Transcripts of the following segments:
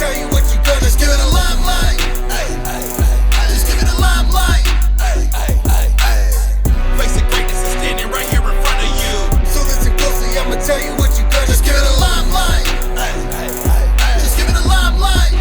tell you what you gonna just give it a limelight. Just give it a limelight. Face of greatness is standing right here in front of you. So listen closely, I'ma tell you what you gonna just give it a limelight. Just give it a limelight.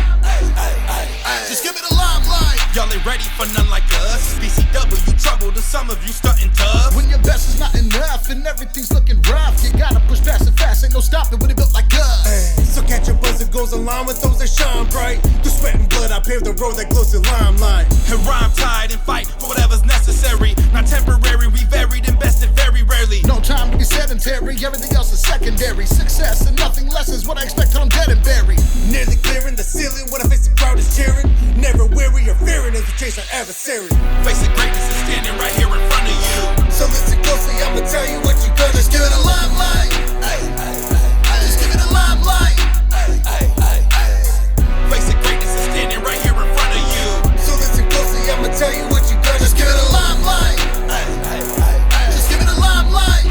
Just give it a limelight. Y'all ain't ready for none like us. PCW trouble to some of you stunting tough. When your best is not enough and everything's looking rough, you gotta push past it fast, ain't no stopping when it built like us. So catch your buzz, it goes along with those that shine bright. Through sweat and blood, I paved the road that glows in limelight. And rhyme tied and fight for whatever's necessary. Not temporary, we varied, invested very rarely. No time to be sedentary, everything else is secondary. Success and nothing less is what I expect till I'm dead and buried. Nearly clearing the ceiling when I face the crowd is cheering. Never weary or fearing as we chase our adversary. Face of greatness is standing right here in front of you. So listen closely, I'ma tell you what you gonna just give it a limelight. Just give it a limelight. Face of greatness is standing right here in front of you. So listen closely, I'ma tell you what you gonna just give it a limelight. Just give it a limelight.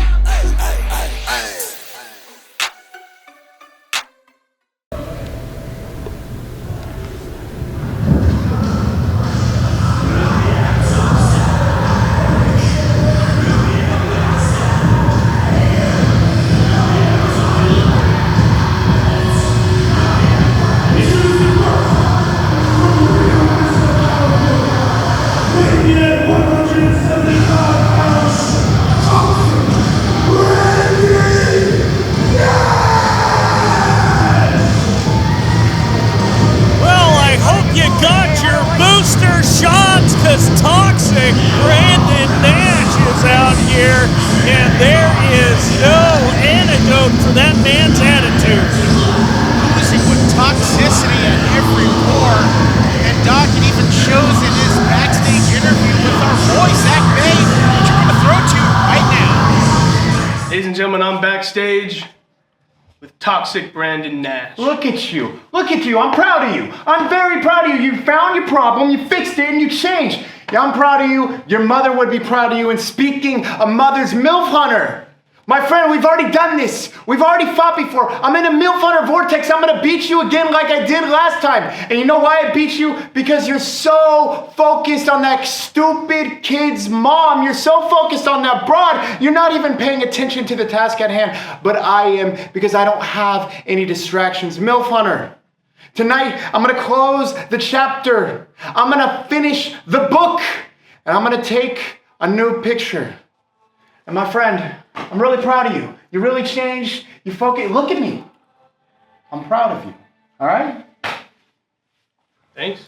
Toxic Brandon Nash is out here, and there is no antidote for that man's attitude. Oozing with toxicity at every pore, and Doc even shows in his backstage interview with our boy Zach Bay, which you're going to throw to right now. Ladies and gentlemen, I'm backstage with toxic Brandon Nash. Look at you. Look at you. I'm proud of you. I'm very proud of you. You found your problem, you fixed it, and you changed. Yeah, I'm proud of you. Your mother would be proud of you. And speaking of mothers, MILF Hunter. My friend, we've already done this. We've already fought before. I'm in a MILF Hunter vortex. I'm going to beat you again like I did last time. And you know why I beat you? Because you're so focused on that stupid kid's mom. You're so focused on that broad. You're not even paying attention to the task at hand. But I am, because I don't have any distractions. MILF Hunter. Tonight, I'm going to close the chapter. I'm going to finish the book. And I'm going to take a new picture. And my friend, I'm really proud of you. You really changed. You focus. Look at me. I'm proud of you. All right? Thanks.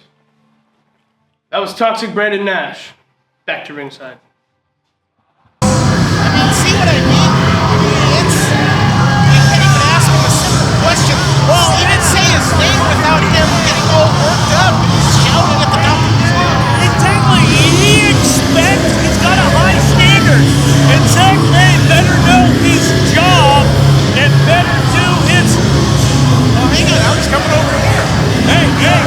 That was toxic Brandon Nash. Back to ringside. I mean, see what I mean? It's, you can't even ask him a simple question. Well, he didn't say his name without him getting all worked up and shouting at the top of his lungs. Exactly. He expects, he's got a high standard. And Zach Bay better know his job and better do his... Oh, hang on. Now he's coming over here. Hey, hey.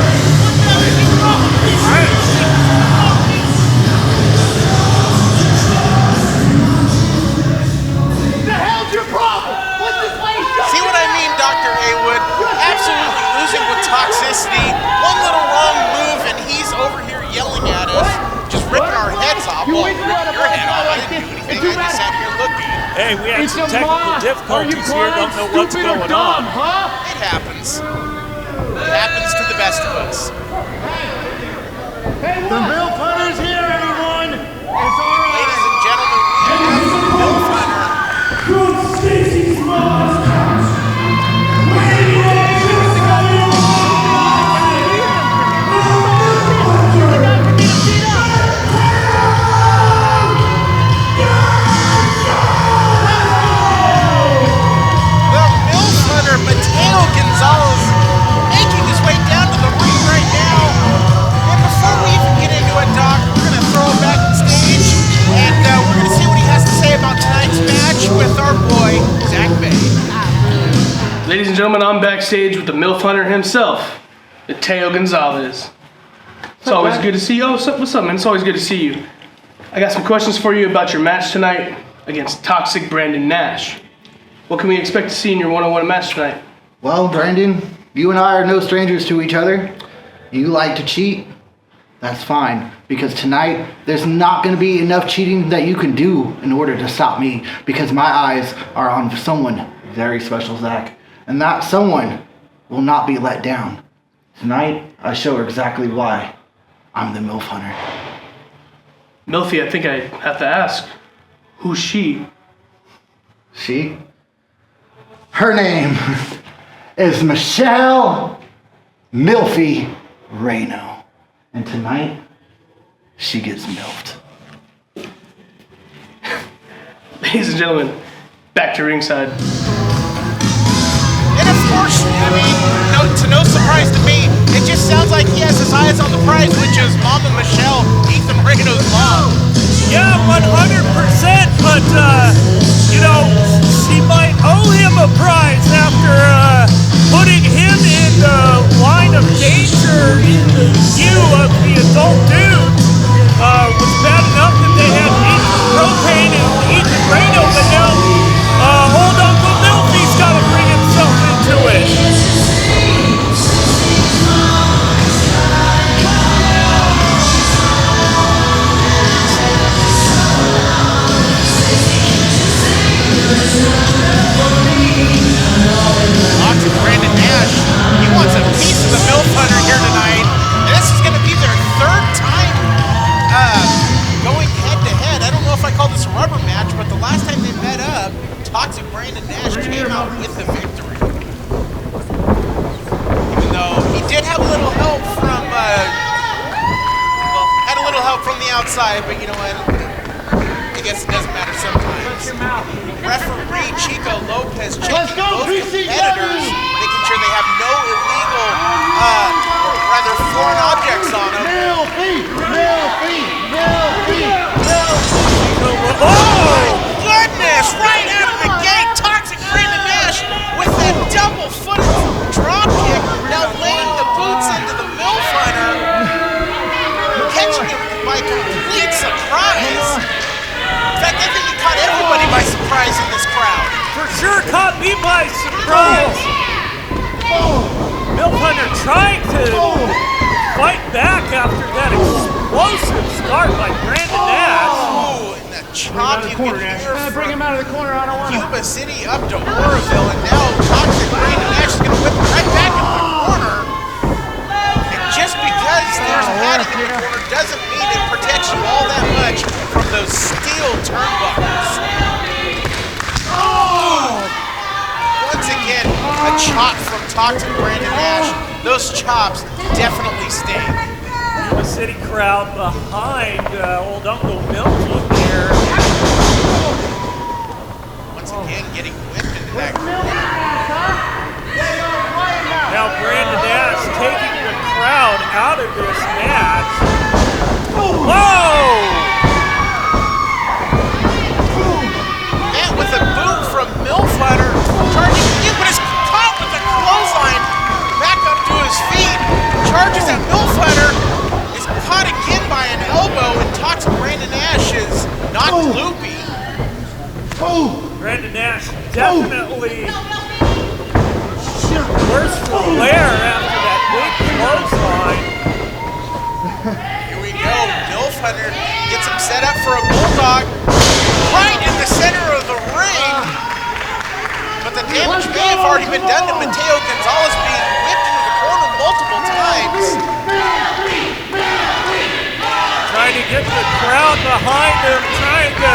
See what I mean, Dr. Haywood? Absolutely losing with toxicity. One little wrong move and he's over here yelling at us, just ripping our heads off. Well, ripping your head off. I didn't do anything. I just sat here looking. Hey, we had some technical difficulties here. Don't know what's going on. It happens. It happens to the best of us. The MILF Hunter's here, everyone. It's all right. Ladies and gentlemen, we have the MILF Hunter. Matteo Gonzalez making his way down to the ring right now. And before we even get into it, Doc, we're going to throw him back on stage and we're going to see what he has to say about tonight's match with our boy, Zach Bay. Ladies and gentlemen, I'm backstage with the MILF Hunter himself, Matteo Gonzalez. It's always good to see you. Oh, what's up, man? It's always good to see you. I got some questions for you about your match tonight against toxic Brandon Nash. What can we expect to see in your one-on-one match tonight? Well, Brandon, You and I are no strangers to each other. You like to cheat. That's fine, because tonight there's not going to be enough cheating that you can do in order to stop me, because my eyes are on someone very special, Zach, and that someone will not be let down. Tonight, I show her exactly why I'm the MILF Hunter. MILFy, I think I have to ask, who's she? She? Her name is Michelle MILFy Reno. And tonight, she gets milfed. Ladies and gentlemen, back to ringside. And of course, I mean, to no surprise to me, it just sounds like he has his eyes on the prize, which is Mama Michelle, Ethan Reno's mom. Yeah, 100%, but, she might owe him a prize after putting him in the line of danger in the view of the adult dude. Was bad enough that they had ProPain and Ethan Reno, but now old Uncle MILFy's got to bring himself into it. Talk to Brandon Nash. He wants a piece of the MILF Hunter here tonight. And this is going to be their third time going head-to-head. I don't know if I call this a rubber match, but the last time they met up, Toxic Brandon Nash came out with the victory. Even though he did have a little help from, had a little help from the outside, but you know what? I guess it doesn't matter sometimes. Referee Chico Lopez checking both competitors, making sure they have no illegal, rather foreign objects on them. Oh, goodness! Right out of the gate, Toxic Brandon Nash with that double-footed drop kick, now laying the boots into the MILF Hunter, catching him by complete surprise. In fact, I think he caught everybody by surprise in this crowd. For sure caught me by surprise. MILF Hunter trying to fight back after that explosive start by Brandon Nash. Oh, and that chop you can hear Bring him out of the corner, I don't want to. Cuba City up to Oroville, and now Toxic Brandon Nash is going to whip him right back into the corner. And just because there's padding in the corner doesn't mean it protects you all that much from those steel turnbuckles. Oh! Once again, a chop from Toxic Brandon Nash. Those chops definitely sting. The city crowd behind old Uncle MILFy here. Once again, getting whipped into that corner. Now Brandon Nash taking the crowd out of this match. Whoa! And with a boot from MILF Hunter, charging in, but is caught with a clothesline back up to his feet. Charges at MILF Hunter, is caught again by an elbow, and Toxic Brandon Nash is knocked loopy. Brandon Nash definitely worse for wear after that big clothesline. Here we go, MILF Hunter gets him set up for a bulldog right in the center of the ring. But the damage may have already been done to Matteo Gonzalez, being whipped into the corner multiple times. Trying to get the crowd behind him, trying to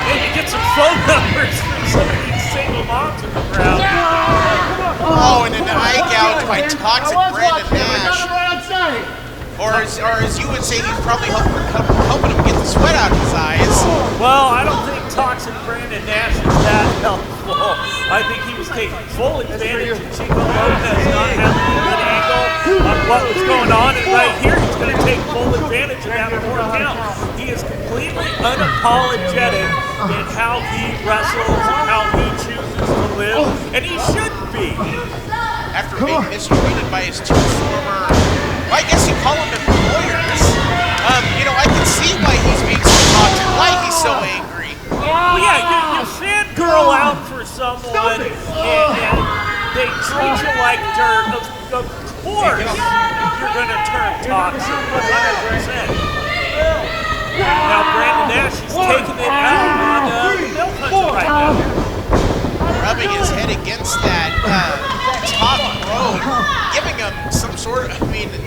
maybe get some phone numbers from some of these single moms in the crowd. Oh, and an eye gouge by Toxic Brandon Nash. Or as you would say, he's probably helping him get the sweat out of his eyes. Well, I don't think Toxic Brandon Nash is that helpful. I think he was taking full advantage of Chico Lopez not having a good angle on what was going on. And right here, he's going to take full advantage of that 4 count. He is completely unapologetic in how he wrestles and how he chooses to live. And he should be. After being mistreated by his two former, I guess you call them employers. I can see why he's being so toxic, why he's so angry. Well, yeah, you fangirl out for someone, and they treat you like dirt, of course you're going to turn toxic, 100%. Now Brandon Nash is taking it out on the MILF Hunter right now. Rubbing his head against that top rope, giving him some sort of, I mean, the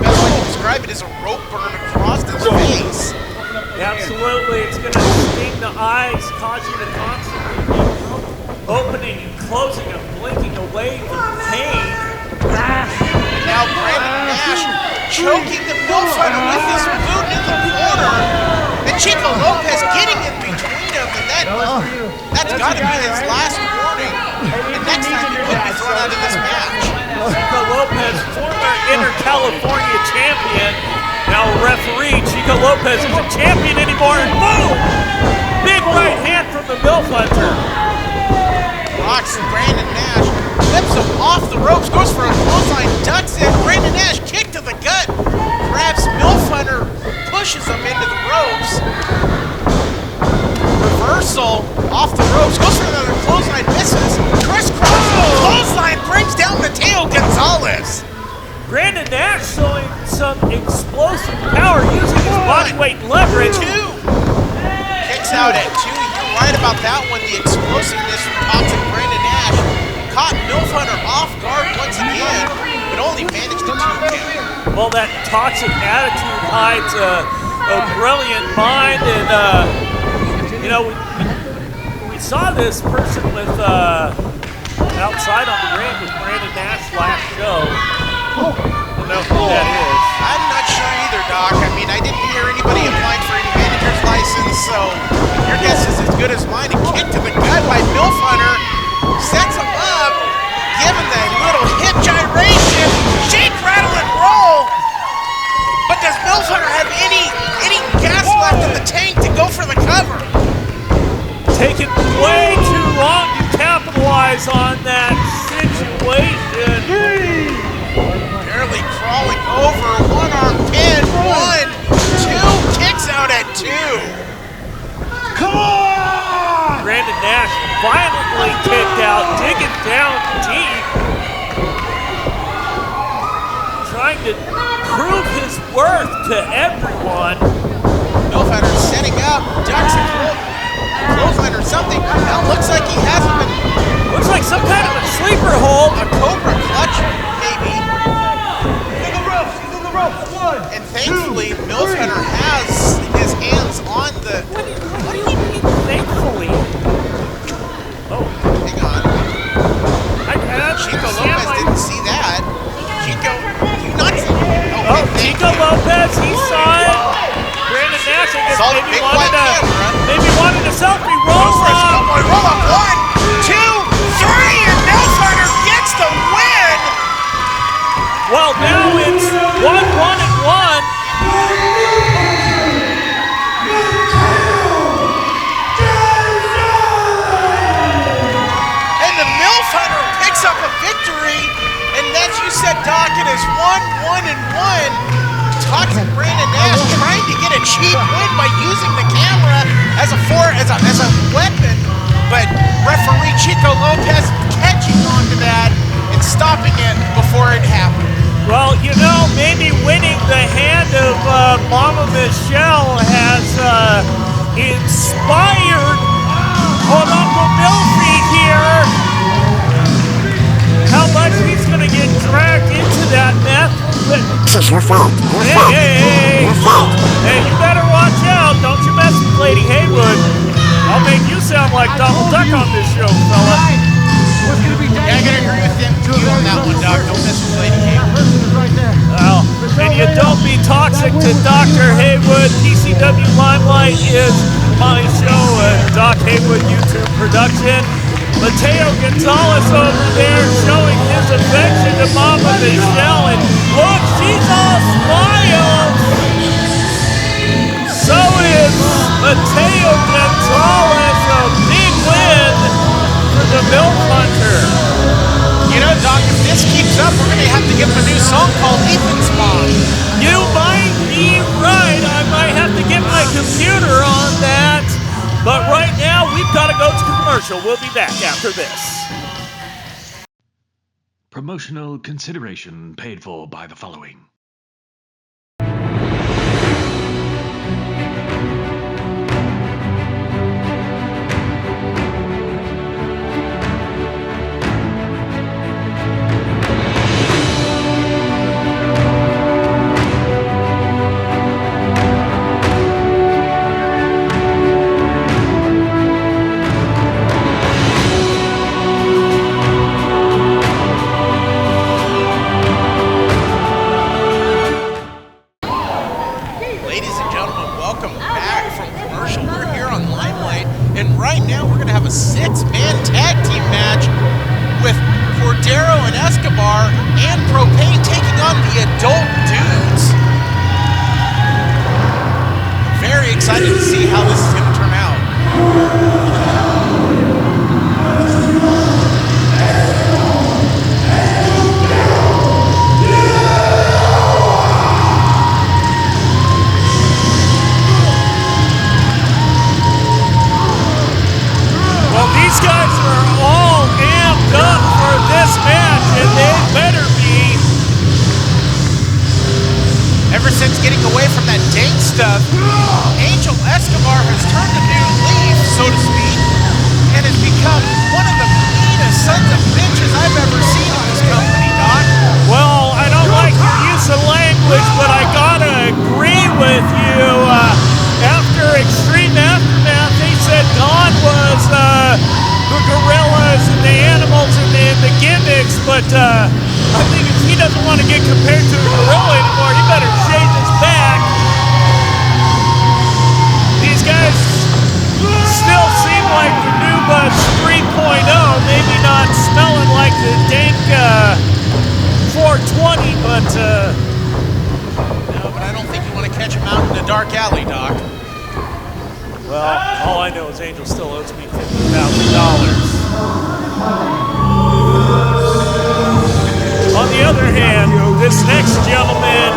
best way to describe it is a rope burn across his face. Absolutely, it's going to sting the eyes, cause you to constantly be opening and closing and blinking away from pain. And now Brandon Nash choking the MILF Hunter with his boot in the corner. And Chico Lopez getting in between them, and that's got to be his last warning. And next time he could be thrown out of this match. Chico Lopez, former Inter-California champion, now referee. Chico Lopez isn't champion anymore, and boom! Big right hand from the MILF Hunter. Rocks Brandon Nash, flips him off the ropes, goes for a clothesline, ducks in. Brandon Nash kick to the gut, grabs MILF Hunter, pushes him into the ropes. Reversal off the ropes, goes for another clothesline, misses. Crisscross clothesline brings down Matteo Gonzalez. Brandon Nash showing some explosive power using his body weight and leverage. 2. Kicks out at 2. You're right about that one. The explosiveness from toxic Brandon Nash caught MILF Hunter off guard once again, but only managed to 2 count. Well, that toxic attitude hides a brilliant mind, and you know, we saw this person with outside on the ring with Brandon Nash last show. I don't know who that is. I'm not sure either, Doc. I mean, I didn't hear anybody applying for any manager's license, so your guess is as good as mine. A kick to the gut by MILF Hunter sets him up, giving that little hip gyration, shake, rattle, and roll. But does MILF Hunter have any gas left in the tank to go for the cover? Taking way too long to capitalize on that situation. Barely crawling over, one arm pin, 1, 2, kicks out at 2. Come on! Brandon Nash violently kicked out, digging down deep, trying to prove his worth to everyone. MILF Hunter setting up, ducks and clothesline or something. That looks like he hasn't been. Looks like some kind of a sleeper hold. A cobra clutch, maybe. He's in the ropes. 1. And thankfully, MILF Hunter has his hands on the. What do you mean, thankfully? Oh, hang on. Chico Lopez didn't see that. Chico, you not see that? Oh, Chico Lopez, he saw it. Brandon Nash, I guess, maybe wanted a selfie roll up. Roll up, 1, 2, 3, and MILF Hunter gets the win. Well, now it's 1, 1, and 1. And the MILF Hunter picks up a victory, and as you said, Doc, it is 1, 1, and 1. Toxic Brandon Nash trying to get a cheap win by using the camera as a weapon, but referee Chico Lopez catching onto that and stopping it before it happened. Well, you know, maybe winning the hand of Mama Michelle has inspired Uncle MILFy here. How much he's going to get dragged into that mess. It's your fault. Hey, you better watch out. Don't you mess with Lady Haywood. I'll make you sound like Donald Duck on this show, fella. Yeah, I gotta agree with you on that one, Doc. Don't mess with Lady Haywood. Well, and you don't be toxic to Dr. Haywood. PCW Limelight is my show, a Doc Haywood YouTube production. Matteo Gonzalez over there showing his affection to Mama Michelle, and look, she's all smiles. So is Matteo Gonzalez, a big win for the MILF Hunter. You know, Doc, if this keeps up, we're gonna have to give him a new song called Ethan's Mom. You might be right. I might have to get my computer on that. But right now, we've got to go to commercial. We'll be back after this. Promotional consideration paid for by the following. Ladies and gentlemen, welcome back from commercial. We're here on Limelight, and right now we're going to have a 6-man tag team match with Cordero and Escabar and ProPain taking on the adult dudes. Very excited to see how this is going to turn out. Well, these guys are all amped up for this match, and they better be. Ever since getting away from that dank stuff, Angel Escobar has turned a new leaf, so to speak, and has become one of the meanest sons of bitches I've ever seen in this company, Doc. Well, I don't like your use of language, but I gotta agree with you. After Extreme Aftermath, they said Don was the gorillas and the animals and the gimmicks, but I think if he doesn't want to get compared to a gorilla anymore, he better shave his back. These guys still seem like the new Buds 3.0, maybe not smelling like the dank 420, but No, but I don't think you want to catch him out in the dark alley, Doc. well, all I know is Angel still owes me $50,000. On the other hand, this next gentleman,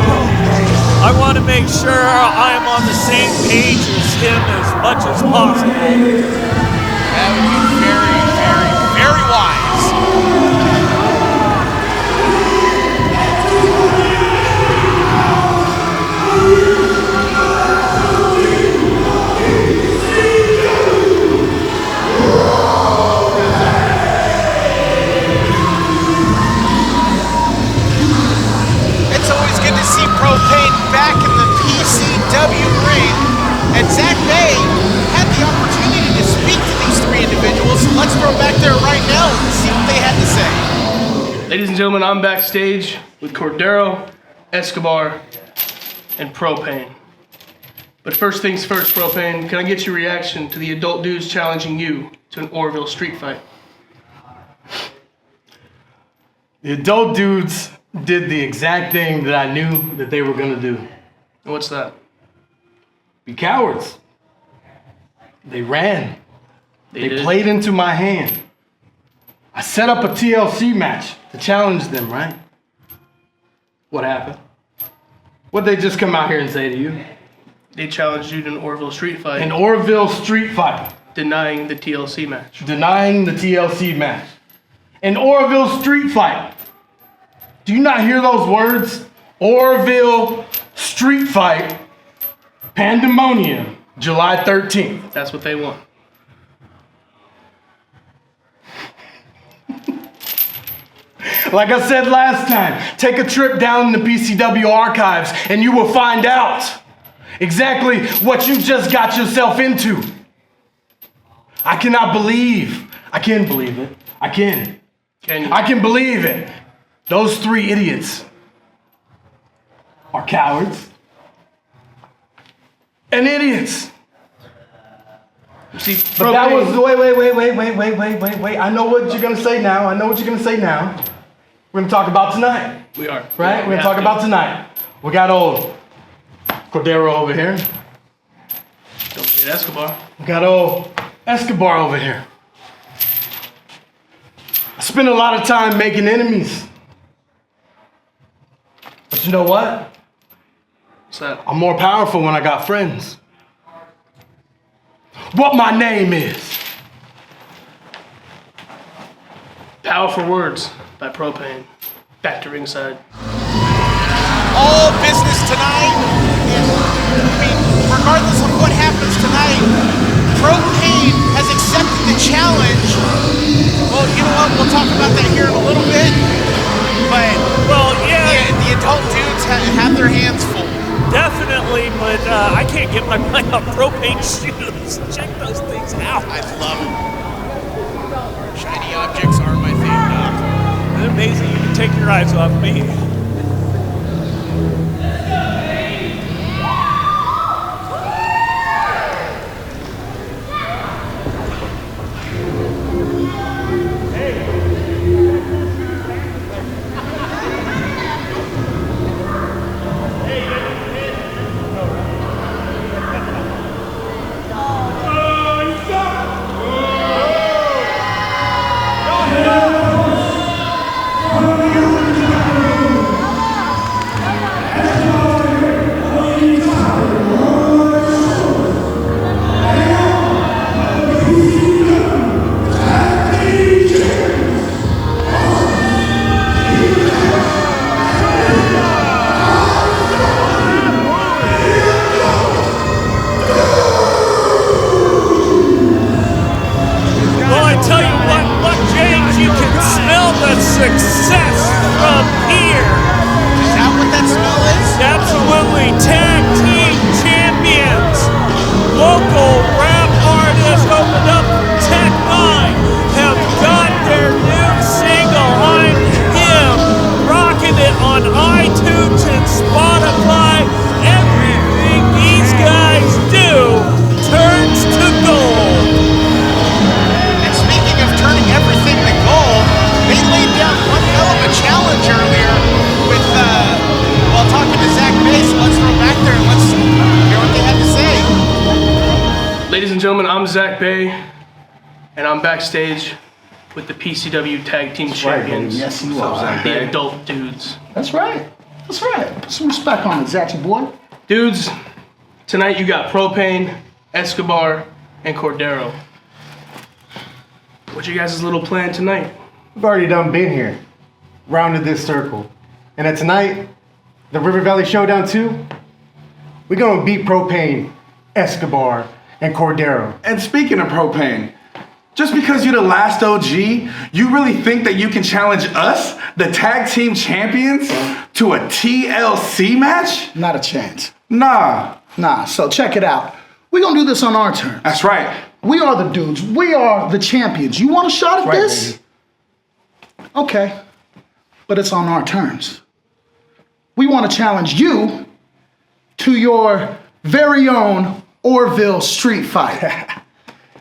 I want to make sure I am on the same page as him as much as possible. That would be very, very, very wise. It's always good to see ProPain back in the PCW ring, and Zach Bay had the opportunity to speak to these three individuals. So let's throw back there right now and see what they had to say. Ladies and gentlemen, I'm backstage with Cordero, Escabar, and ProPain. But first things first, ProPain, can I get your reaction to the adult dudes challenging you to an Orville street fight? The adult dudes did the exact thing that I knew that they were gonna do. And what's that? Be cowards. They ran. They did? played into my hand. I set up a TLC match to challenge them, right? What happened? What'd they just come out here and say to you? They challenged you to an Orville street fight, An Orville street fight. denying the TLC match. Denying the TLC match. An Orville street fight. Do you not hear those words? Orville street fight. Pandemonium. July 13th. That's what they want. Like I said last time, take a trip down in the PCW archives and you will find out exactly what you just got yourself into. I cannot believe. I can believe it. I can. Can you? I can believe it. Those three idiots are cowards and idiots. See, But that was wait. I know what you're gonna say now. We're gonna talk about tonight, we are. right? We're We gonna talk have about to. tonight. We got old Cordero over here. Don't forget Escobar. We got old Escobar over here. I spend a lot of time making enemies. But you know what? What's that? I'm more powerful when I got friends. What my name is. Powerful words. by ProPain. Back to ringside. All business tonight. I mean, regardless of what happens tonight, ProPain has accepted the challenge. Well, you know what? We'll talk about that here in a little bit. But the adult dudes have their hands full. Definitely, but I can't get my mind off ProPain shoes. Check those things out. I love them. Shiny objects are my thing, Doc. It's amazing you can take your eyes off me. Success from here. Is that what that smell is? Absolutely. Tag Team Champions. Local rap artists opened up Tech 9 have got their new single. I'm Him. Rocking it on iTunes and Spotify. Everything these guys do turns to gold. And speaking of turning everything to gold, they laid down one hell of a challenge earlier with, while talking to Zach Bay, so let's throw back there and let's hear what they had to say. Ladies and gentlemen, I'm Zach Bay, and I'm backstage with the PCW Tag Team Champions. Right, yes, you are. The adult dudes. That's right. That's right. Put some respect on it, Zachy boy. Dudes, tonight you got ProPain, Escobar, and Cordero. What's your guys' little plan tonight? We've already done been here, rounded this circle. And then tonight, the River Valley Showdown II, we're gonna beat ProPain, Escobar, and Cordero. And speaking of ProPain, just because you're the last OG, you really think that you can challenge us, the Tag Team Champions, to a TLC match? Not a chance. Nah. Nah, so check it out. We're gonna do this on our terms. That's right. We are the dudes. We are the champions. You want a shot at this? Baby. Okay, but it's on our terms. We want to challenge you to your very own Orville street fight.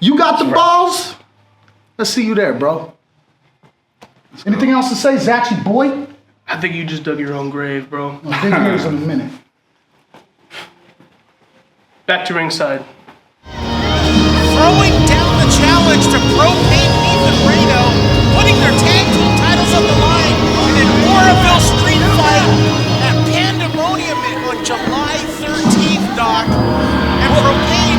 You got the balls? Let's see you there, bro. Anything else to say, Zachy boy? I think you just dug your own grave, bro. I'll dig yours in a minute. Back to ringside. Throwing down the challenge to ProPain, Ethan Reno, putting their tag team titles on the line in an Oroville street fight at Pandemonium on July 13th, Doc. And ProPain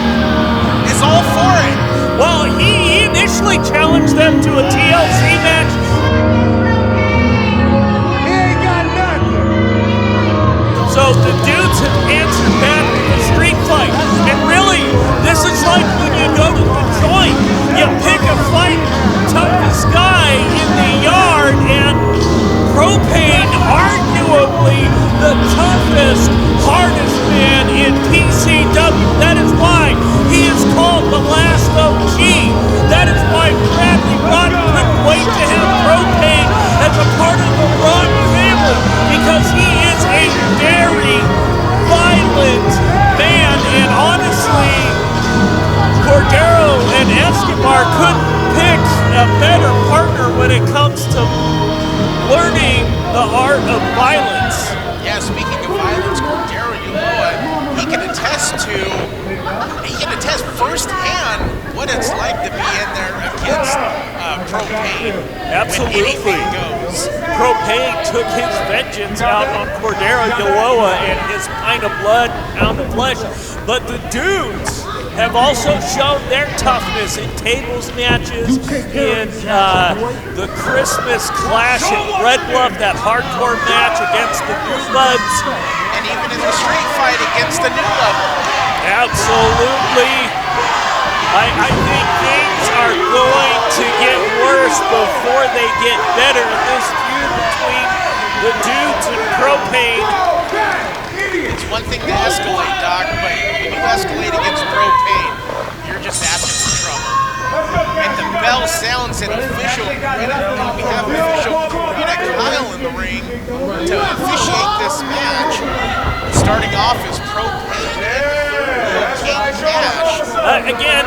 is all for it. Well, he initially challenged them to a TLC match. He ain't got nothing. So the dudes have answered back with a street fight. And really, this is like when you go to the joint, you pick a fight, toughest guy in the yard, and ProPain, arguably the toughest, hardest man in PCW. That is why he is called the Last OG. That is why Bradley Rock couldn't wait to have ProPain as a part of the Rock family, because he is a very violent man, and honestly, Cordero and Escobar couldn't pick a better partner when it comes to learning the art of violence. Yeah, speaking of violence, Cordero, you know what? He can attest firsthand what it's like to be in there against ProPain. Absolutely. When anything goes. ProPain took his vengeance out on Cordero Ulloa and his pint of blood, pound of flesh. But the dudes have also shown their toughness in tables matches, in the Christmas Clash in Red Bluff, that hardcore match against the New Buds. And even in the street fight against the New Level. Absolutely. I think things are going to get worse before they get better in this feud between the dudes and ProPain. It's one thing to escalate, Doc, but when you escalate against ProPain, you're just asking for trouble. And the bell sounds an official. We have official Karina Kyle in the ring to officiate this match. Starting off is ProPain and King Nash. Again,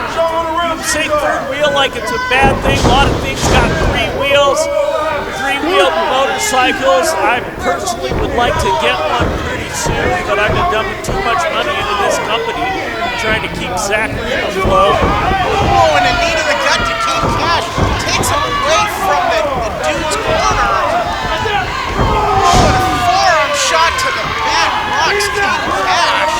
say third wheel like it's a bad thing. A lot of things got 3 wheels, 3-wheeled motorcycles. I personally would like to get one pretty soon, but I've been dumping too much money into this company, trying to keep Zachary afloat. Oh, and a knee to the gut to King Cash takes him away from the dude's corner. Oh, and a forearm shot to the back rocks King Cash.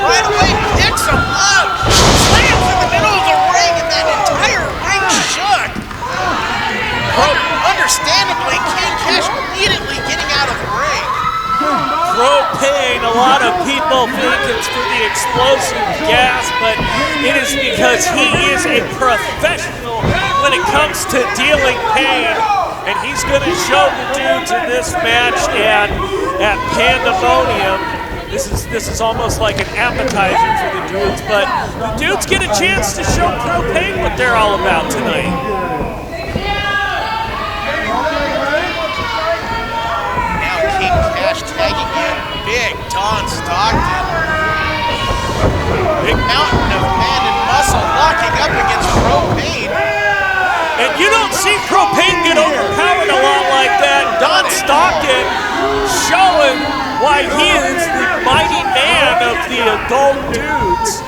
Right away picks him up, slams in the middle of the ring, and that entire ring shook. Understandably, King Cash immediately getting out of the ring. ProPain, a lot of people think it's for the explosive gas, but it is because he is a professional when it comes to dealing pain. And he's going to show the dudes in this match and at Pandemonium. This is almost like an appetizer for the dudes, but the dudes get a chance to show ProPain what they're all about tonight. Now King Cash tagging in big Don Stockton. Big mountain of man and muscle locking up against ProPain. And you don't see ProPain get overpowered a lot like that. Don Stockton showing why he is the mighty man of the adult dudes.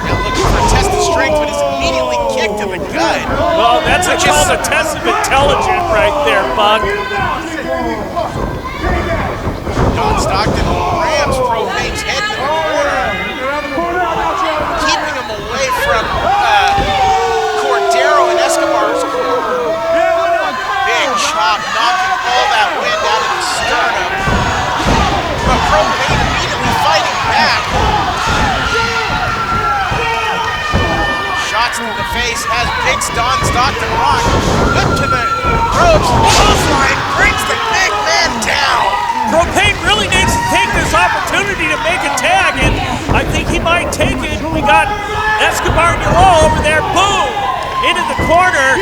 Now looking for a test of strength, but is immediately kicked to the gut. Well, that's called a test of intelligence right there, Buck. Don Stockton rams ProPain's head to the corner, keeping him away from Cordero and Escabar's corner. Big chop, knocking all that wind out of the sternum. But ProPain immediately fighting back. Shots to the face has big Don Stockton rocked. Whip to the ropes. Clothesline brings the big man down. ProPain really needs to take this opportunity to make a tag, and I think he might take it. We got Escobar and Yolo over there. Boom! Into the corner.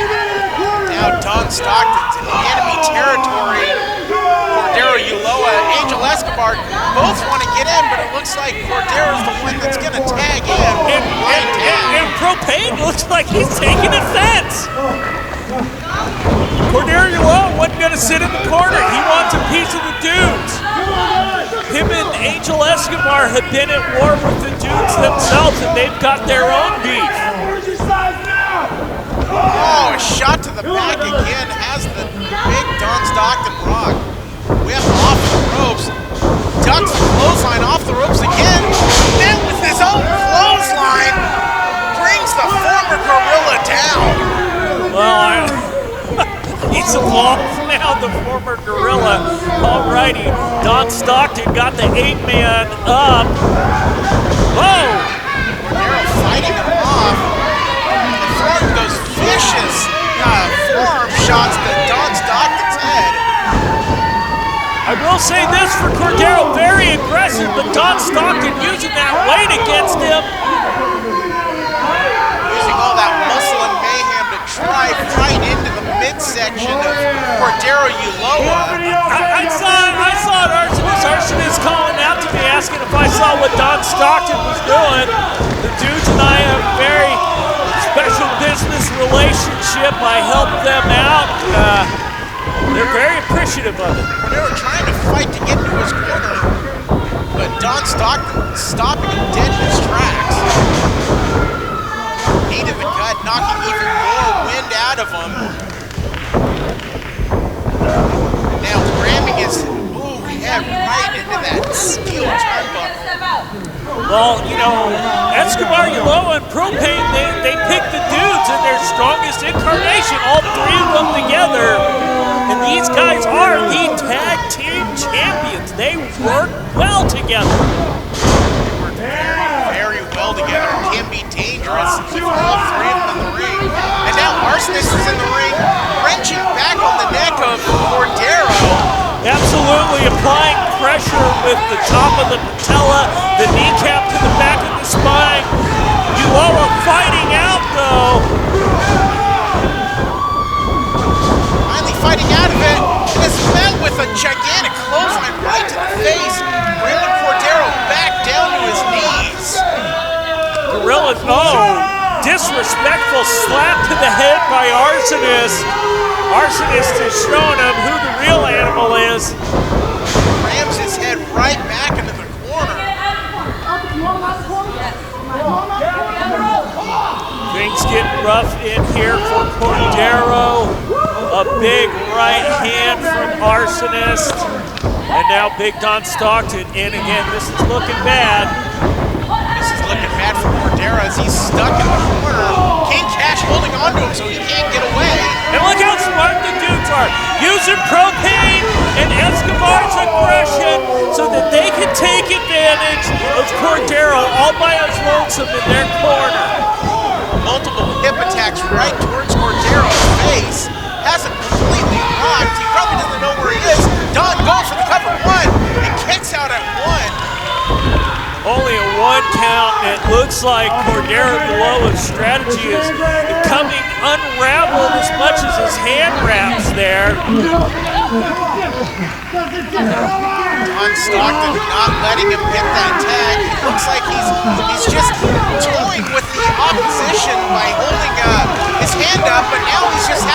Now Don Stockton's in enemy territory. Cordero, Ulloa, Angel Escobar both want to get in, but it looks like Cordero's the one that's going to tag in. And ProPain looks like he's taking offense. Cordero Ulloa wasn't going to sit in the corner. He wants a piece of the dudes. Him and Angel Escobar have been at war with the dudes themselves, and they've got their own beef. Oh, a shot to the back again has the big Don Stockton rock. Whip off the ropes. Ducks the clothesline off the ropes again. Then with his own clothesline, brings the former gorilla down. Well, he's along now, the former gorilla. Alrighty, Don Stockton got the 8-man up. Whoa! Cordero fighting him off. Throwing those vicious forearm shots to Don Stockton's head. I will say this for Cordero, very aggressive, but Don Stockton using that weight against him. Using all that muscle and mayhem to drive right into the midsection of Cordero Ulloa. I saw Arsenis calling out to me, asking if I saw what Don Stockton was doing. The dudes and I have a very special business relationship. I helped them out. They're very appreciative of it. Cordero trying to fight to get into his corner, but Don Stockton stopping him dead in his tracks. Knee to the gut, knocking even more wind out of him. Now ramming his head right into that steel turnbuckle. Well, you know, Escobar, Ulloa, and ProPain, they pick the dudes in their strongest incarnation, all three of them together. And these guys are the tag team champions. They work well together. They work very, very well together. Can be dangerous with all three of them in the ring. And now Arsonist is in the ring, wrenching back on the neck of Cordero. Absolutely applying pressure with the top of the patella, the kneecap to the back of the spine. Ulloa fighting out though. Finally fighting out of it, and is met with a gigantic clothesline right to the face, bringing Cordero back down to his knees. Gorilla's, disrespectful slap to the head by Arsonist. Arsonist is showing him who the real animal is. Rams his head right back into the corner. Things getting rough in here for Cordero. A big right hand from Arsonist. And now Big Don Stockton in again. This is looking bad. This is looking bad for Cordero as he's stuck in the corner. King Cash holding on to him so he can't get away. And look how smart the dudes are. Using ProPain and Escobar's aggression so that they can take advantage of Cordero all by his lonesome in their corner. Multiple hip attacks right towards Cordero's face. Has him completely rocked. He probably doesn't know where he is. Don goes for the cover one and kicks out at one. Only a one count. It looks like Cordero Ulloa's strategy is becoming unraveled as much as his hand wraps there. Don Stockton not letting him get that tag. It looks like he's just toying with the opposition by holding his hand up, but now he's just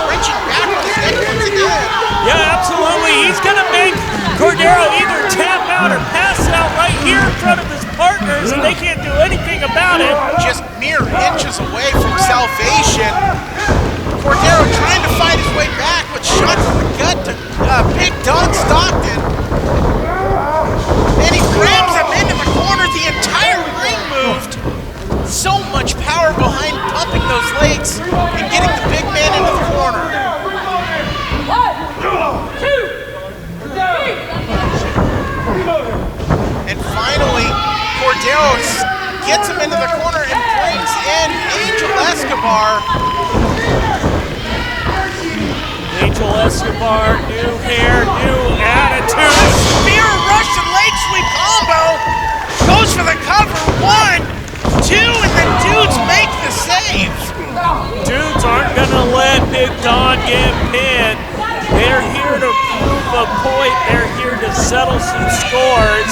reaching back on his neck once again. Yeah, absolutely. He's going to make Cordero either tap out or pass out right here in front of his partners, and they can't do anything about it. Just mere inches away from salvation. Cordero trying to fight his way back, but shot from the gut to Big Don Stockton. And he grabs him into the corner. The entire ring moved. So much power behind pumping those legs and getting the big man into the corner. 1, 2, 3. And finally, Cordero gets him into the corner and brings in Angel Escobar. Angel Escobar, new hair, new attitude. Spear Russian leg sweep combo. Goes for the cover. 1, 2, and the dudes make the save. Dudes aren't gonna let Big Don get pinned. They're here to prove a point. They're here to settle some scores.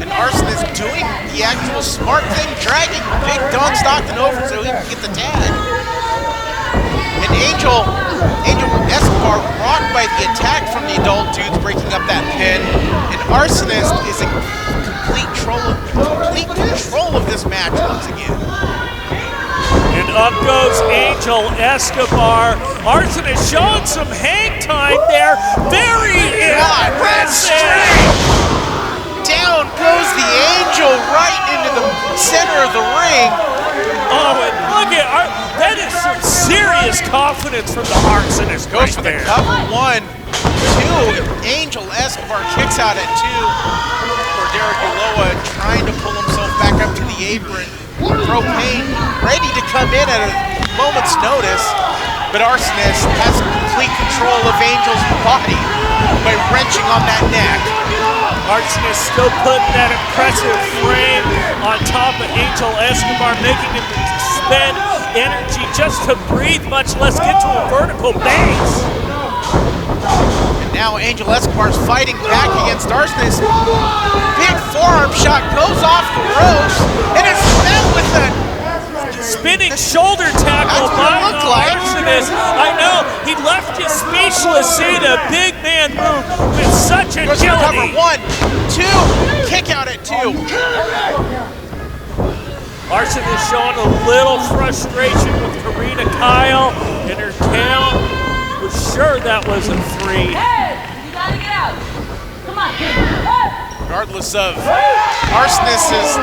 And Arsonist doing the actual smart thing, dragging Big Don Stockton over so he can get the tag. And Angel Escobar rocked by the attack from the adult dudes, breaking up that pin. And Arsonist is in complete control of this match once again. And up goes Angel Escobar. Arsonist showing some hang time there. Very impressive. Down goes the Angel right into the center of the ring. Oh, and look at that is some serious confidence from the Arsonist. Goes right for there. the cover. 1, 2. Angel Escobar kicks out at 2. Cordero Ulloa trying to pull himself back up to the apron. ProPain ready to come in at a moment's notice, but Arsonist has complete control of Angel's body by wrenching on that neck. Arsonist still putting that impressive frame on top of Angel Escobar, making him spend energy just to breathe, much less get to a vertical base. And now Angel Escobar's fighting back against Arsonist. Big forearm shot goes off the ropes, and it's met with a spinning shoulder tackle by Arsonist. I know, he left you speechless seeing a big man move with such agility. 1, 2, kick out at 2. Arsonist showing a little frustration with Karina Kyle in her count. Was sure that was a 3. Hey, you gotta get out. Come on. Regardless of Arsonist's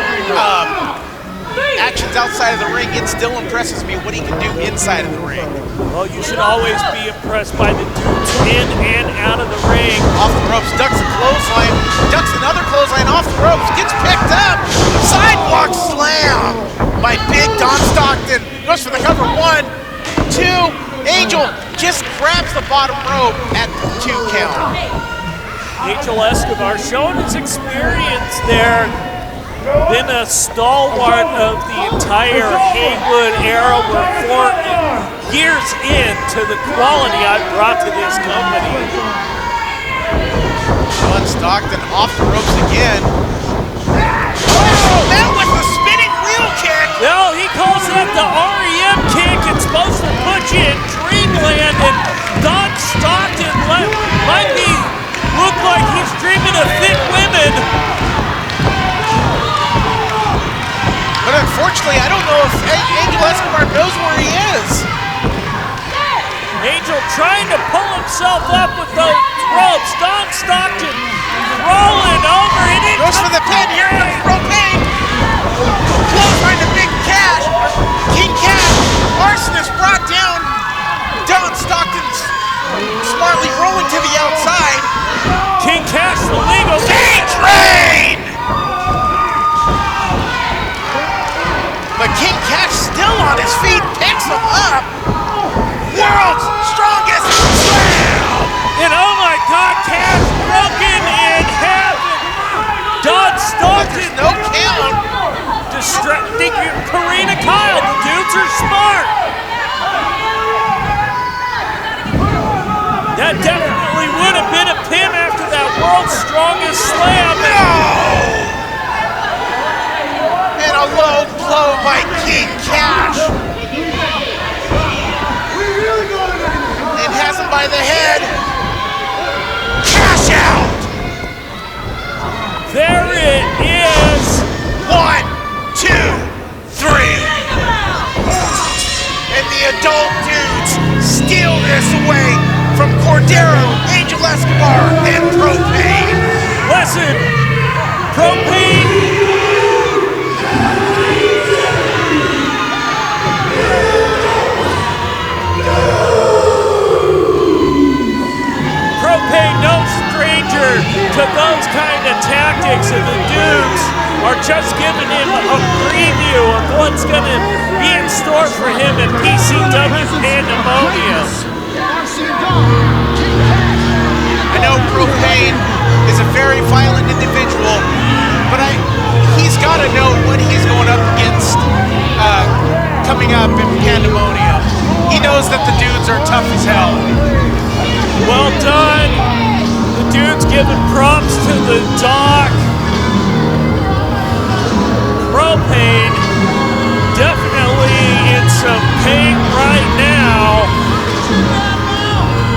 actions outside of the ring, it still impresses me what he can do inside of the ring. Well, you should always be impressed by the dudes in and out of the ring. Off the ropes, ducks a clothesline, ducks another clothesline off the ropes, gets picked up, sidewalk slam by Big Don Stockton. Goes for the cover, 1, 2, Angel just grabs the bottom rope at the 2 count. Angel Escobar showing his experience there. Been a stalwart of the entire Haywood era. We're 4 years into the quality I've brought to this company. Don Stockton off the ropes again. Oh, that was the spinning wheel kick. No, he calls that the REM kick. It's supposed to put you in dreamland, and Don Stockton might look like he's dreaming of thick women. But unfortunately, I don't know if Angel Escobar knows where he is. Angel trying to pull himself up with those ropes. Don Stockton rolling over and it goes for the pin. Here comes ProPain. Clothesline to Big Cash. King Cash. Arsonist brought down. Don Stockton's smartly rolling to the outside. King Cash, the legal K-Train! But King Cash still on his feet, picks him up. World's strongest slam! And oh my God, Cash broken in half. Don Stockton, no count. Distracting Karina Kyle. The dudes are smart. That definitely would have been a pin after that world's strongest slam. No! And a low blow by King Cash. And has him by the head. Cash out! There it is. 1, 2, 3. And the adult dudes steal this away from Cordero, Angel Escobar, and ProPain. Listen, ProPain. ProPain, no stranger to those kind of tactics, and the dudes are just giving him a preview of what's going to be in store for him at PCW Pandemonium. I know ProPain is a very violent individual, but he's got to know what he's going up against coming up in Pandemonium. He knows that the dudes are tough as hell. Well done. The dude's giving props to the doc. ProPain definitely in some pain right now.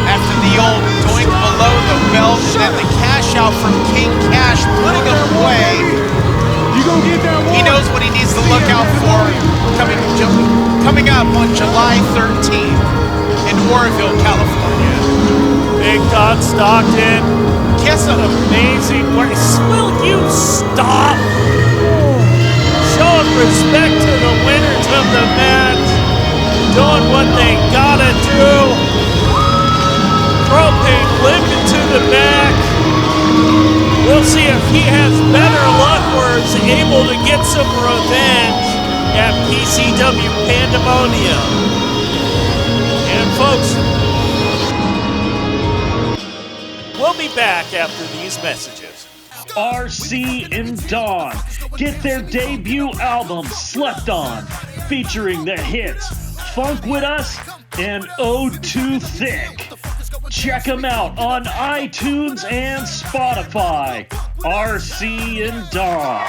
After the old doink below the belt and the cash out from King Cash, putting him away. He knows what he needs to look out for coming up on July 13th in Oroville, California. Big Don Stockton. Kiss him. Amazing place. Will you stop? Showing respect to the winners of the match. Doing what they gotta do. ProPain limping to the back. We'll see if he has better luck or is able to get some revenge at PCW Pandemonium. And folks, we'll be back after these messages. RC and Dawn get their debut album Slept On, featuring the hits Funk With Us and Ode Too Thick. Check them out on iTunes and Spotify. RC and Dawn.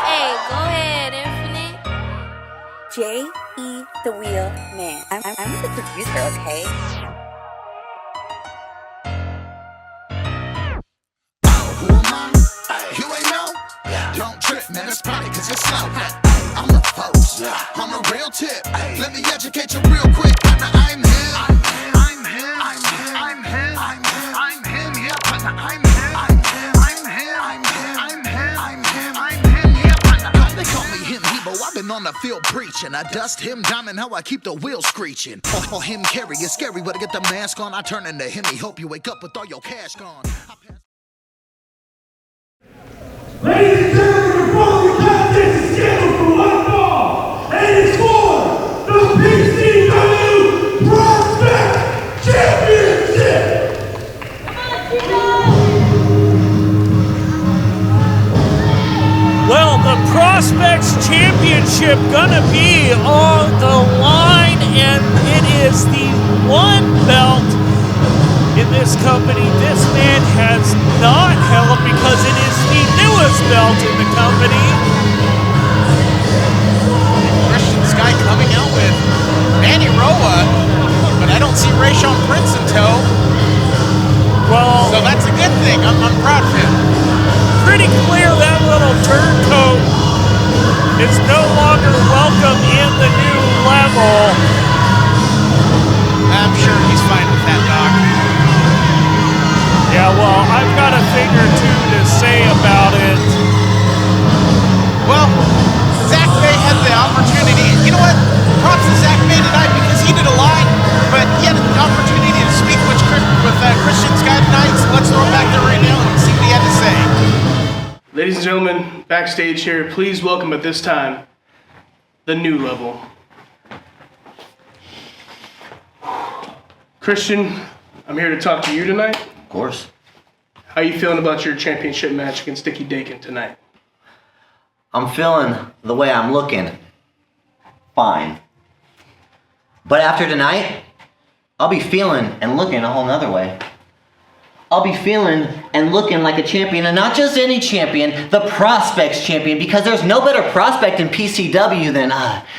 Hey, go ahead, Infinite. J.E. the Wheel Man. I'm the producer, okay? You ain't know? Don't trip, man, it's probably cause you're slow. I'm the post, I'm a real tip. Let I feel preaching. I dust him down and how I keep the wheels screeching. For him carry is scary, but I get the mask on. I turn into him, he hope you wake up with all your cash gone. Ladies and gentlemen, the following contest is scheduled for one fall, and it's for the PCW Prospect Championship! Well, the Prospects Championship gonna be on the line, and it is the one belt in this company this man has not held because it is the newest belt in the company. Christian Skye coming out with Manny Roa, but I don't see Rayshawn Prince in tow. Well, so that's a good thing. I'm proud of him. Pretty clear that little turncoat is no longer welcome in the new level. I'm sure he's fine with that, Doc. Yeah, well, I've got a thing or two to say about it. Well, Zach Bay had the opportunity. You know what? Props to Zach Bay tonight because he did a lot, but he had an opportunity to speak with Christian Skye tonight. So let's throw him back there right now and see what he had to say. Ladies and gentlemen, backstage here, please welcome at this time the new level. Christian, I'm here to talk to you tonight. Of course. How are you feeling about your championship match against Dicky Dakin tonight? I'm feeling the way I'm looking. Fine. But after tonight, I'll be feeling and looking a whole nother way. I'll be feeling and looking like a champion, and not just any champion, the Prospects champion, because there's no better prospect in PCW than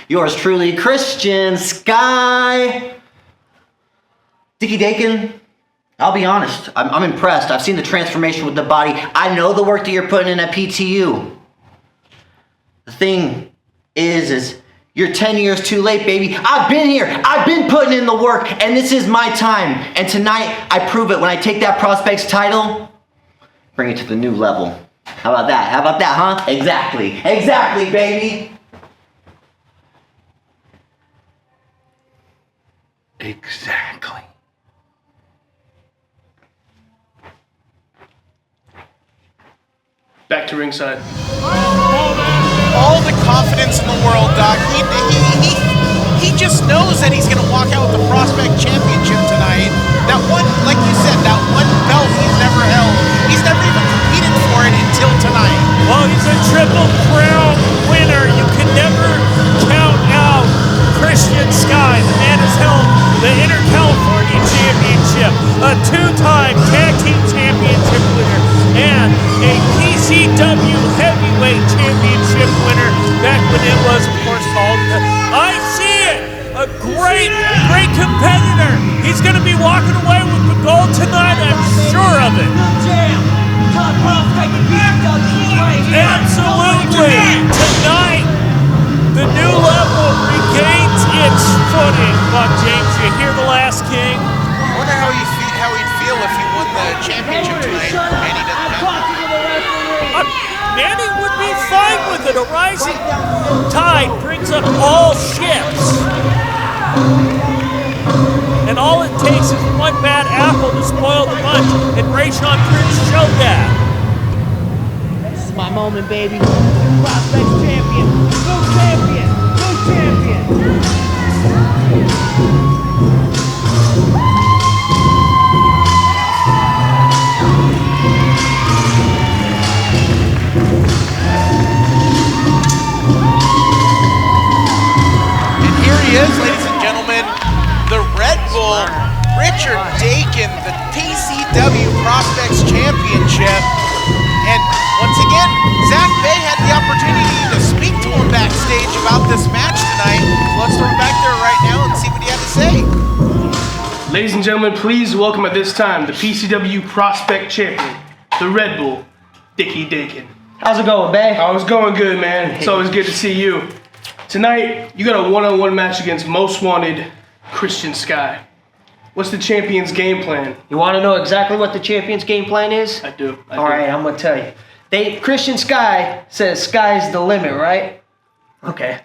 yours truly, Christian Skye. Dicky Dakin, I'll be honest, I'm impressed. I've seen the transformation with the body. I know the work that you're putting in at PTU. The thing is you're 10 years too late, baby. I've been here. I've been putting in the work, and this is my time. And tonight, I prove it when I take that Prospects title, bring it to the new level. How about that? How about that, huh? Exactly. Exactly, baby. Exactly. Back to ringside. All the confidence in the world, Doc. He just knows that he's going to walk out with the Prospect Championship tonight. That one, like you said, that one belt he's never held. He's never even competed for it until tonight. Well, he's a Triple Crown winner. You can never count out Christian Skye. The man has held the Inter California Championship, a two-time Tag Team Championship winner, and a PCW Heavyweight Championship winner back when it was, of course, called the... I see it! A great competitor! He's going to be walking away with the gold tonight, I'm sure of it. Absolutely! Tonight, the new level regains its footing. Buck James, you hear the last king? I wonder how he'd feel if he won the championship tonight. Manny doesn't have Manny would be fine with it. A rising tide brings up all ships. And all it takes is one bad apple to spoil the bunch. And Rayshawn Prince showed that. This is my moment, baby. Prospects champion. Go champion. Go champion. Is, ladies and gentlemen, the Red Bull Richard Dakin, the PCW Prospects Championship. And once again, Zach Bay had the opportunity to speak to him backstage about this match tonight. Let's throw him back there right now and see what he had to say. Ladies and gentlemen, please welcome at this time the PCW Prospect Champion, the Red Bull Dicky Dakin. How's it going, Bay? Oh, it's going good, man. It's always good to see you. Tonight, you got a one-on-one match against Most Wanted, Christian Skye. What's the champion's game plan? You want to know exactly what the champion's game plan is? I do. All right, I'm going to tell you. Christian Skye says sky's the limit, right? Okay.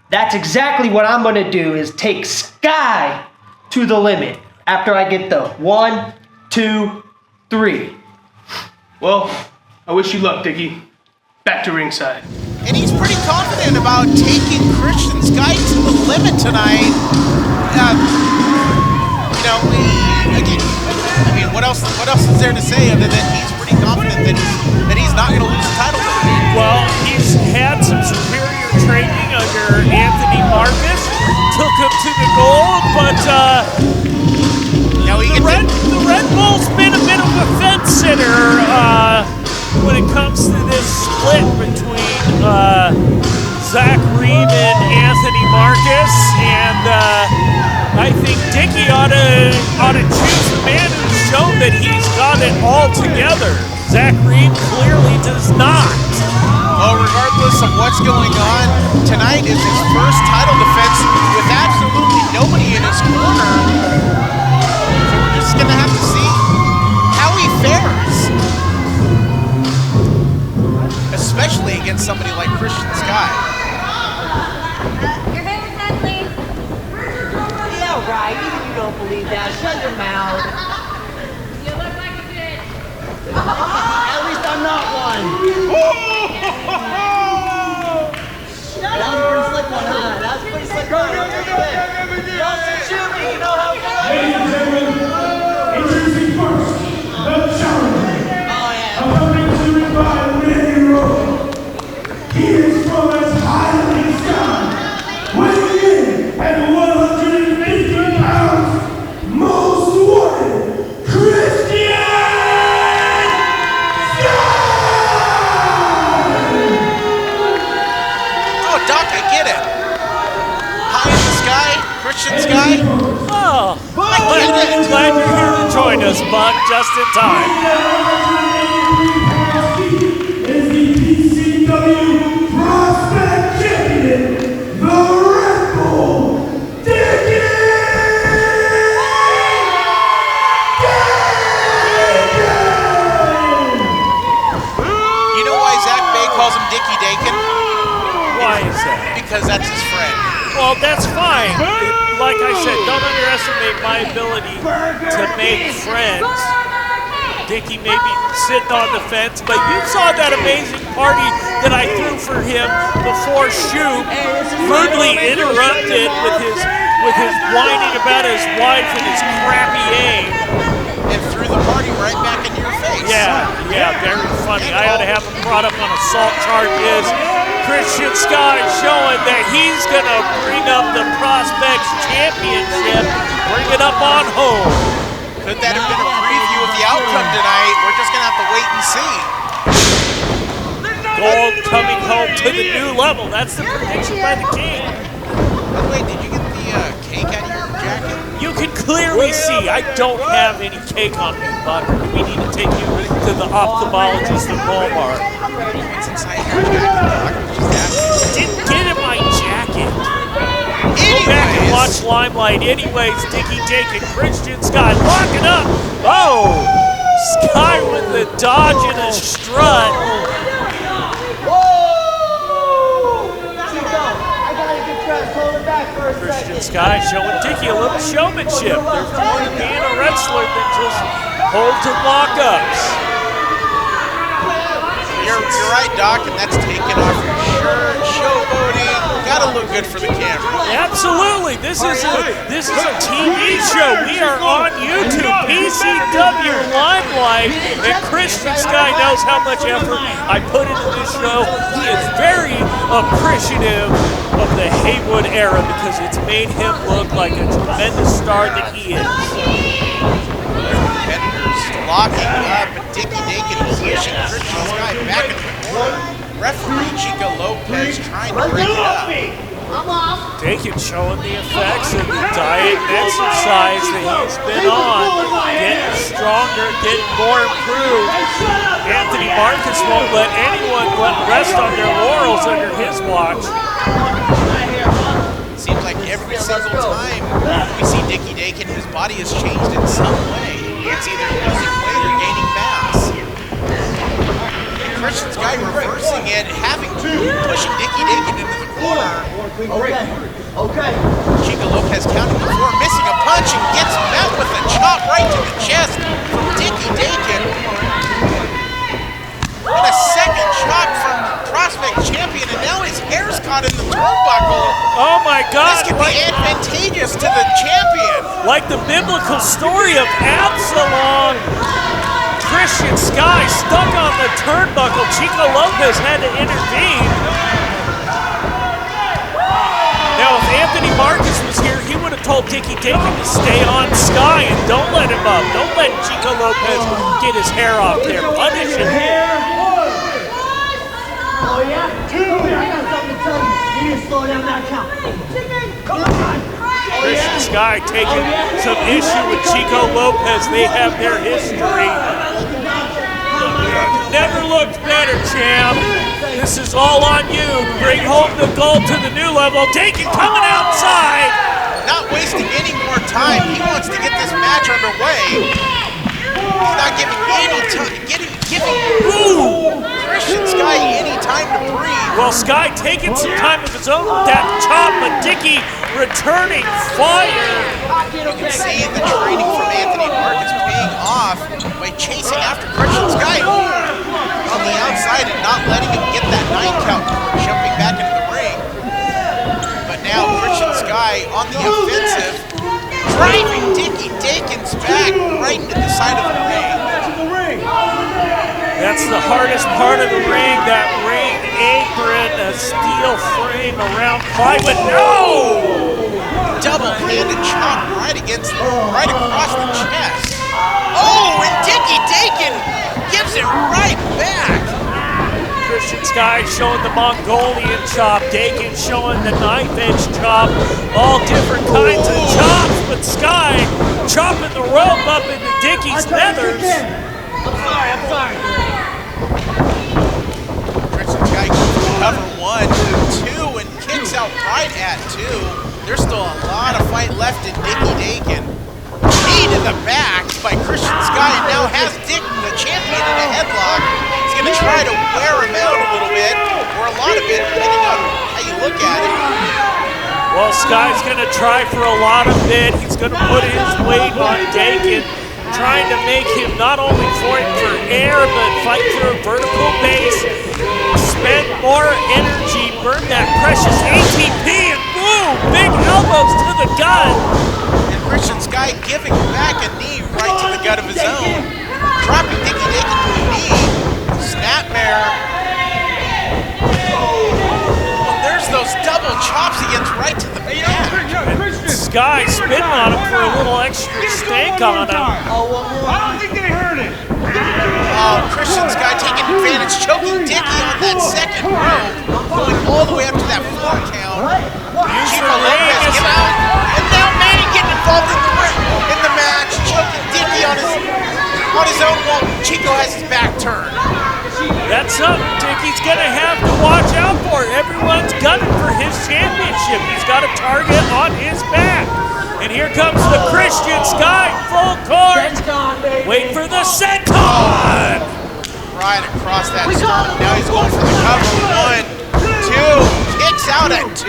That's exactly what I'm gonna do, is take Skye to the limit after I get the 1, 2, 3. Well, I wish you luck, Dicky. Back to ringside. And he's pretty confident about taking Christian Skye to the limit tonight. What else is there to say other than he's pretty confident that he's not going to lose the title tonight? Well, he's had some superior training under Anthony Marcus, took him to the gold, but the Red Bull's been a bit of a fence sitter when it comes to this split between Zach Reed and Anthony Marcus, and I think Dicky ought to choose the man who's shown that he's got it all together. Zach Reed clearly does not. Well, regardless of what's going on, tonight is his first title defense with absolutely nobody in his corner. So we're just going to have to see how he fares. Especially against somebody like Christian Skye. Your favorite set, please. Yeah, right. Even you don't believe that. Shut your mouth. You look like a bitch. At least I'm not one. That was pretty slick one, huh? That was pretty slick one. Y'all should shoot me. You know how it goes. Ladies and gentlemen, introducing first, the challenger. Coming to the bottom Randy Road. He is from as high as the sky, weighing in at 150 pounds, most wanted, Christian Skye! Oh, Doc, I get it. High in the sky, Christian Skye. Oh, I get it. glad you're here to join us, Buck, just in time. Is the PCW Prospect Champion, the Red Bull Dicky Dakin! You know why Zach Bay calls him Dicky Dakin? Why is that? Because that's his friend. Well, that's fine. Like I said, don't underestimate my ability to make friends. Dicky may be sitting on the fence, but you saw that amazing party that I threw for him before shoot, rudely interrupted with his whining about his wife and his crappy aim. And threw the party right back in your face. Yeah, very funny. I ought to have him brought up on assault charges. Christian Skye showing that he's gonna bring up the Prospects Championship, bring it up on home. Could that have been a preview of the outcome tonight? We're just gonna have to wait and see. Gold coming home to the new level. That's the prediction by the king. By the way, did you get the cake out of your jacket? You can clearly see I don't have any cake on me, Buck. We need to take you to the ophthalmologist at Walmart. What's inside your jacket? Didn't get in my jacket. Go back and watch Limelight. Anyways, Dicky Dakin, Christian Skye, lock it up. Oh, Skye with the dodge and a strut. Christian Skye showing Dicky a little showmanship. There's more to being a wrestler than just holds and lockups. You're right, Doc, and that's taking off your shirt, showboating. Gotta look good for the camera. Absolutely. This is a TV show. We are on YouTube. PCW Limelight, and Christian Skye knows how much effort I put into this show. He is very appreciative of the Haywood era because it's made him look like a tremendous star that he is. Competitors locking up, and Dicky Dakin pushing Christian Skye back and forth. Referee Chico Lopez trying to break it up. Dakin showing the effects of the diet and exercise that he's been on. Getting stronger, getting more improved. Anthony Marcus won't let anyone rest on their laurels under his watch. Seems like every single time we see Dicky Dakin, his body has changed in some way. It's either losing weight or gaining mass. Christian Skye reversing it, pushing Dicky Dakin into the corner. Okay. Chico Lopez counting to 4, missing a punch and gets met with a chop right to the chest from Dicky Dakin. And a second chop from prospect champion, and now his hair's caught in the turnbuckle. Oh my God! This could be advantageous to the champion. Like the biblical story of Absalom. Christian Skye stuck on the turnbuckle. Chico Lopez had to intervene. Now, if Anthony Marcus was here, he would have told Dicky Dakin to stay on Skye and don't let him up. Don't let Chico Lopez get his hair off there. Punish him. Oh yeah? I got something to tell you. You need to slow down that count. Come on. Christian Skye taking some issue with Chico Lopez. They have their history. Never looked better, champ. This is all on you. Bring home the gold to the new level. Dakin coming outside. Not wasting any more time. He wants to get this match underway. He's not giving any time, giving Christian Skye any time to breathe. Well, Skye taking some time of his own with that chop, but Dicky returning fire. You can see the training from Anthony Marcus paying off by chasing after Christian Skye on the outside and not letting him get that 9 count before jumping back into the ring. But now Christian Skye on the offensive, driving Dicky Dakin's back right into the side of the ring. That's the hardest part of the ring, that ring apron, a steel frame around plywood. No! Double-handed chop right across the chest. Oh, and Dicky Dakin gives it right back. Christian Skye showing the Mongolian chop, Dakin showing the knife edge chop, all different kinds of chops, but Skye chopping the rope up into Dicky's feathers. I'm sorry. Christian Skye goes for cover 1, 2, and kicks out right at 2. There's still a lot of fight left in Dicky Dakin. Knee to the back by Christian Skye, and now has Dick, the champion, in a headlock. He's going to try to wear him out a little bit, or a lot of it, depending on how you look at it. Well, Skye's going to try for a lot of it. He's going to put his weight on Dakin, trying to make him not only fight for air, but fight for a vertical base, spend more energy, burn that precious ATP, and boom, big elbows to the gut. And Christian Skye giving back a knee right to the gut of his own, dropping Dicky Dakin to a knee, snapmare. Well, there's those double chops he gets right to the back. Skye spitting on him for a little extra stank on him. I don't think they heard it. Oh, Christian Skye taking advantage, choking Dicky on that second rope, going all the way up to that 4 count. Chico Lopez give out, and now Manny getting involved in the match, choking Dicky on his own while Chico has his back turned. That's something Dicky's gonna have to watch out for. Everyone's gunning for his championship. He's got a target on his back. And here comes the Christian Skye full court. Wait for the senton. Right across that sternum. Now he's going for the cover. 1, 2, kicks out at 2.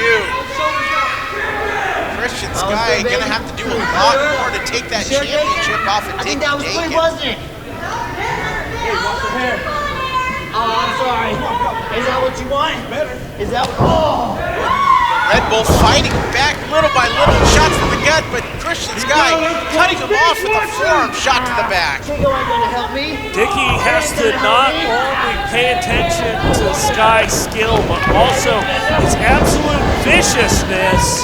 Christian Skye gonna have to do a lot more to take that championship off of Dicky Dakin. Wasn't it? Hey, wash your hair. Oh, I'm sorry. Is that what you want? Is that what? Red Bull fighting back little by little, shots to the gut, but Christian Skye cutting him off with a forearm shot to the back. Dicky has to not only pay attention to Skye's skill, but also his absolute viciousness.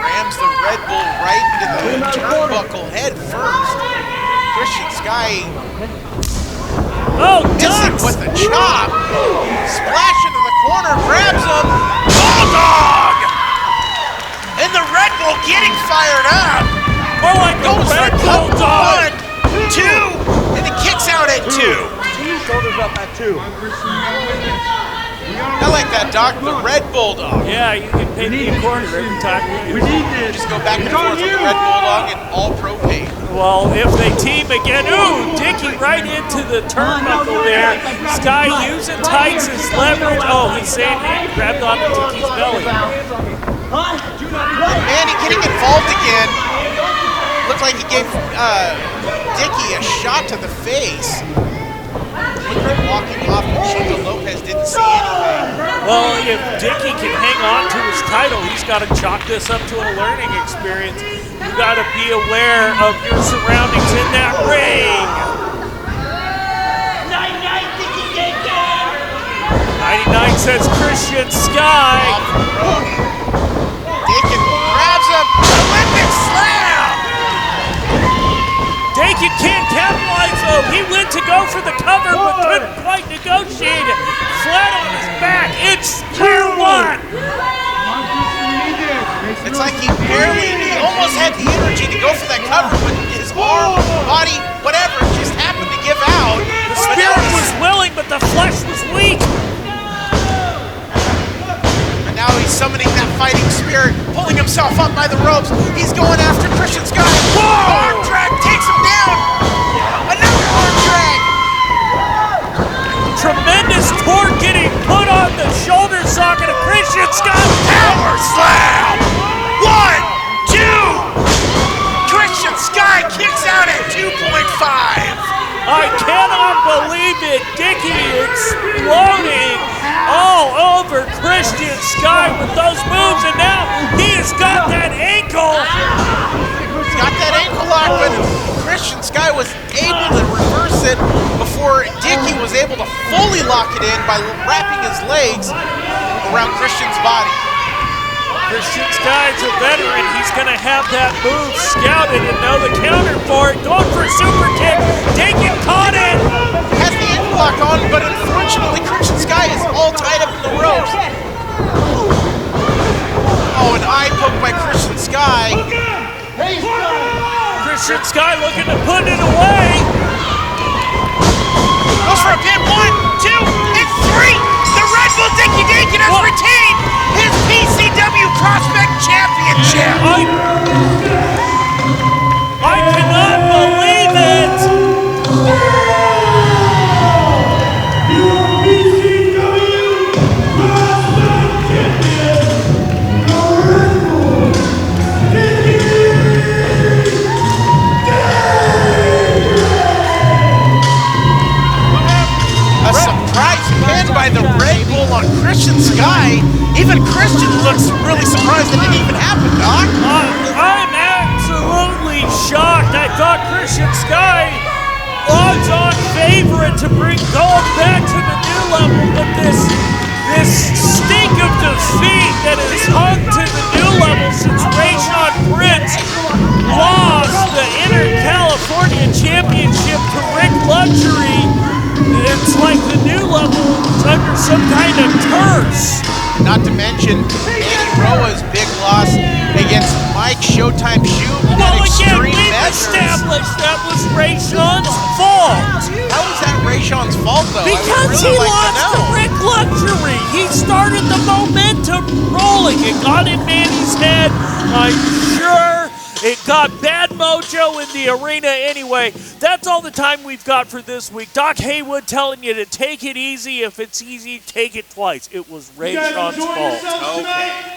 Rams the Red Bull right into the turnbuckle head first. Christian Skye missing with a chop. Splash into the corner, grabs him. Bulldog! And the Red Bull getting fired up. More like the Red Bulldog. 1, 2, and he kicks out at 2. Shoulders up at 2. I like that, Doc. The Red Bulldog. Yeah, you can pay me a quarter every time. We need to just go back and forth with the Red Bulldog and all ProPain. Well, if they team again, ooh, Dicky right into the turnbuckle there. Skye using tights as leverage. Oh, he's saying he grabbed onto Dicky's belly. Manny getting involved again. Looked like he gave Dicky a shot to the face. Walking off, Chico Lopez didn't see anything. Well, if Dicky can hang on to his title, he's got to chalk this up to a learning experience. You got to be aware of your surroundings in that ring. 99 says Christian Skye. Dakin grabs him. Olympic slam. Dakin can't capitalize though. He went to go for the cover, but couldn't quite negotiate it. Flat on his back. It's clear one. It's like he almost had the energy to go for that cover, but his arm, body, whatever, just happened to give out. The spirit was willing, but the flesh was weak. And now he's summoning that fighting spirit, pulling himself up by the ropes. He's going after Christian Skye. Arm drag takes him down. Another arm drag. Tremendous torque getting put on the shoulder socket of Christian Skye. Power slam. 1, 2. Christian Skye kicks out at 2.5. I cannot believe it. Dicky exploding all over Christian Skye with those moves, and now he has got that ankle. He's got that ankle lock, but Christian Skye was able to reverse it before Dicky was able to fully lock it in by wrapping his legs around Christian's body. Christian Skye's a veteran. He's going to have that move scouted and know the counter for it. Going for a super kick. Dakin caught it. Has the ankle lock on, but unfortunately Christian Skye is all tied up in the ropes. Oh, an eye poke by Christian Skye. Christian Skye looking to put it away. Goes for a pin. 1, 2, and 3. The Red Bull Dicky Dakin has retained his PCW Prospect Championship. I cannot believe it. PCW Prospect Champion, the Red Bull Dicky Dakin. A surprise pin by the Red Bull on Christian Skye. Even Christian looks really surprised that it even happened, Doc. I'm absolutely shocked. I thought Christian Skye odds-on favorite to bring gold back to the new level, but this stink of defeat that has hung to the new level since Rayshawn Prince lost the Inter-California Championship to Rick Luxury. It's like the new level is under some kind of curse. Not to mention Manny Roa's big loss against Mike Showtime Shoot. Well, again, we've established that was Rayshawn's fault. How was that Rayshawn's fault, though? Because he lost to Rick Luxury. He started the momentum rolling. It got in Manny's head. I'm sure it got bad mojo in the arena anyway. That's all the time we've got for this week. Doc Haywood telling you to take it easy. If it's easy, take it twice. It was Rayshawn's fault. Okay.